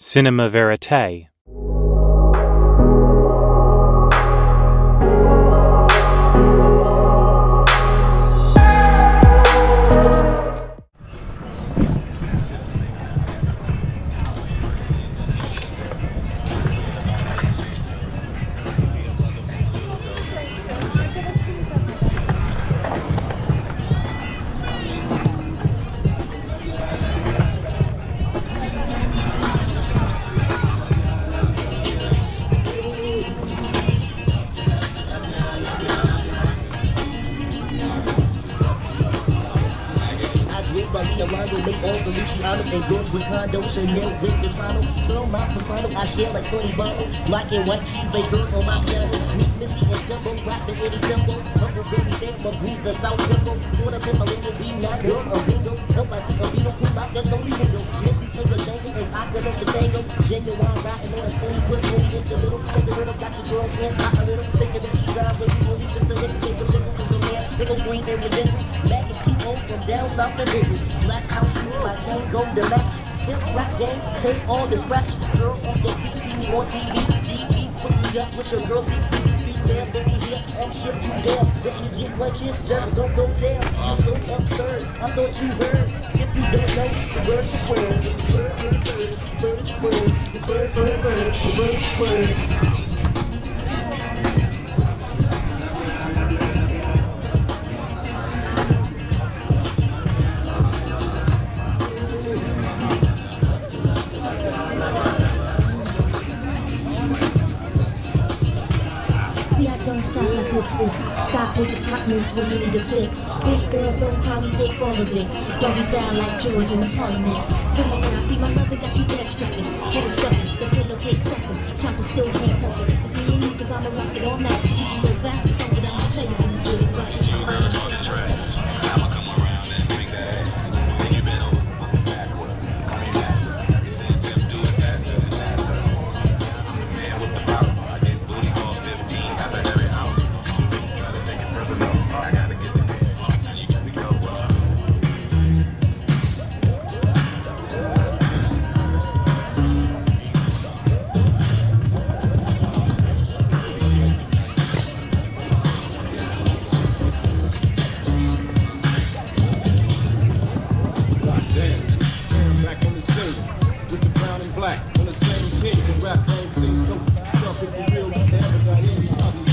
Cinema Vérité. I share like 20 bottles, black and white keys, they girls on my piano. Meet Missy and Timbo, rapping any tempo. Uncle Baby Dance, but move the South Tempo. Put up in my little beat, now girl, a bingo. Help I see a beetle, cool out, that's only window. Missy sing a jangle, and I can up the tango. Genuine riding on a 40 foot, 40 in the middle. Take the little, got your girl hands hot a little. Thinking that you drive with you, only just a little. Take the little from the man, little green and resentful. Mac and T.O. from down south of Denver. Black house, I can't go to match. Hip rap game, take all the scratch. Girl on the beat, see me on TV. GE, put me up with your girl, CCTV. Man, baby, here, I'm shit too damn. If you get one kiss, just don't go tell. You so absurd, I thought you heard. If you don't know, the word to word. The word to word, the word to word, the word to word, the word to word. Stop with the hotness when you need to fix. Big girls don't probably take all of it. Doggy style like George in the parliament. Come on now, see my lover got you backstrapping. Head is stuffing, the pillowcase sucking. Chopper still can't cover. It's me and you cause I'm a rocket all night. You can go fast or something, I'm gonna say you can do it right. I'ma come around and swing that ass. Then you been over, backwards. I mean faster. You said Tim, do it faster and faster. I'm the man with the power. I get booty calls 15 after every hour. I gotta get the head. You got to go. Back on the stage with the brown and black on the same page. The rap game seems so tough. If you real, you never got any problem.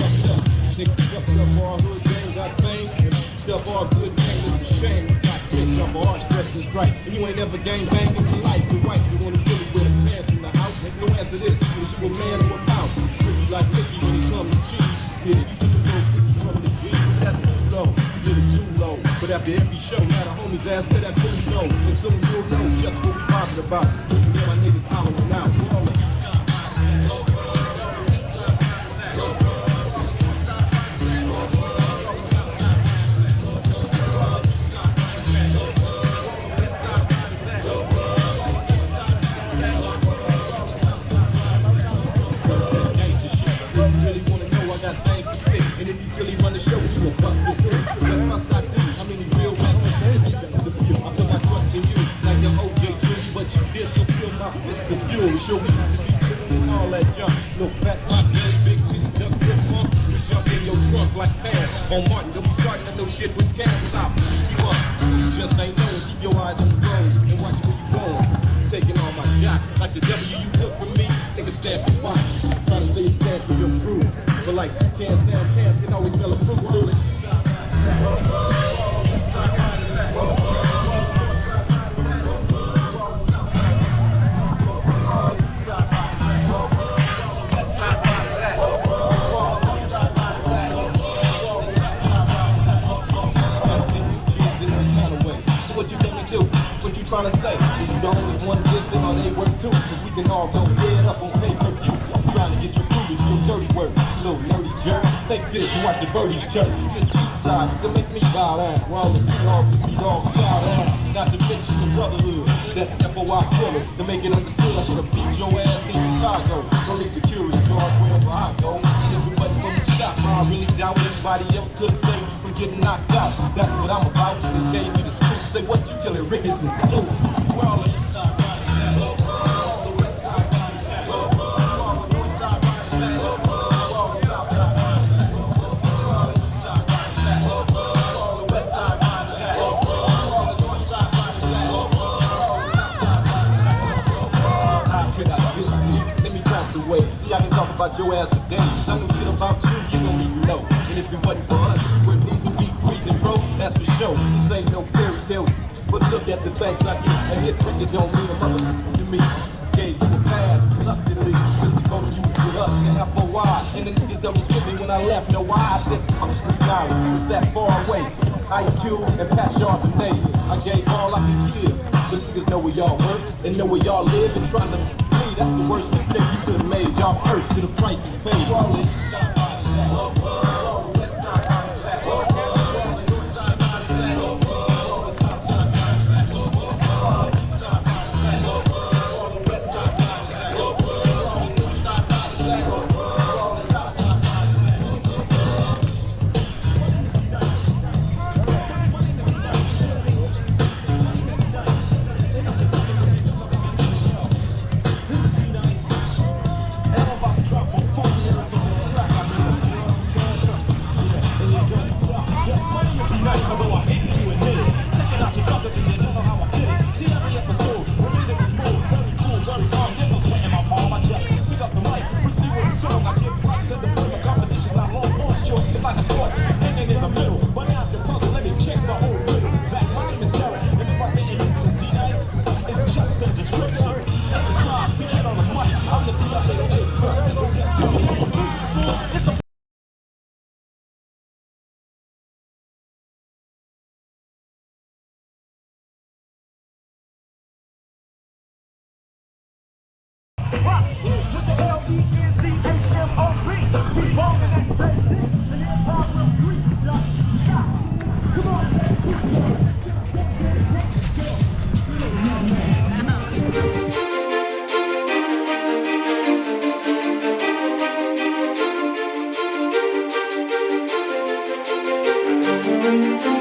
Niggas up all hood gang got fame, and up all good gang is a shame. Got bitch up all stress is right, and you ain't ever gang banging in life. You're right, you wanna really wear the pants in the house. Make no answer this, is you a man or a mouse? Pretty like Mickey when it comes to cheese. Yeah, you took a little picture from the G, but that's too low, a little too low. But after every show, now the homies ask to that booty show, and soon you'll know just what we talking about. Yeah, my niggas hollering out. On Martin, don't be starting up no shit with KAM. Stop, keep up. You just ain't knowing. Keep your eyes on the road and watch where you going. Taking all my shots, like the W you took from me. Take a stand for watch. Trying to say a stand for your crew, but like you can't stand camp, can always smell a fruit through it. Trying to say, you the only one listen or they work too, cause we can all go head up on pay-per-view. I'm trying to get your food, it's your dirty work, little nerdy jerk. Take this and watch the birdies chirp. This east side, to make me bow down. While all the Seahawks and T-Dogs chow down. Not to mention the brotherhood, that's FOI killers. To make it understood, I should've beat your ass in Chicago. Only security guard wherever I go. If it wasn't for the shot, I really doubt anybody else could've saved you from getting knocked out. That's what I'm about, just gave me the scoop. Say what you killing, Ricketts and Snoop. We're all inside, right? about your ass today. Tell them shit about you, you don't even know. And if it wasn't for us, you wouldn't even be breathing, bro. That's for sure. This ain't no fairy tale. But look at the things I get. A hit record don't mean a mother to me. Gave you the past, luckily. Cause we gonna use with us, the F-O-Y. And the niggas that was with me when I left, know why I said I'm street knowledge. You was that far away. IQ and pass y'all today. I gave all I could give. The niggas know where y'all work and know where y'all live and trying to flee. That's the worst mistake you could have made. Y'all first to the prices paid. Thank you.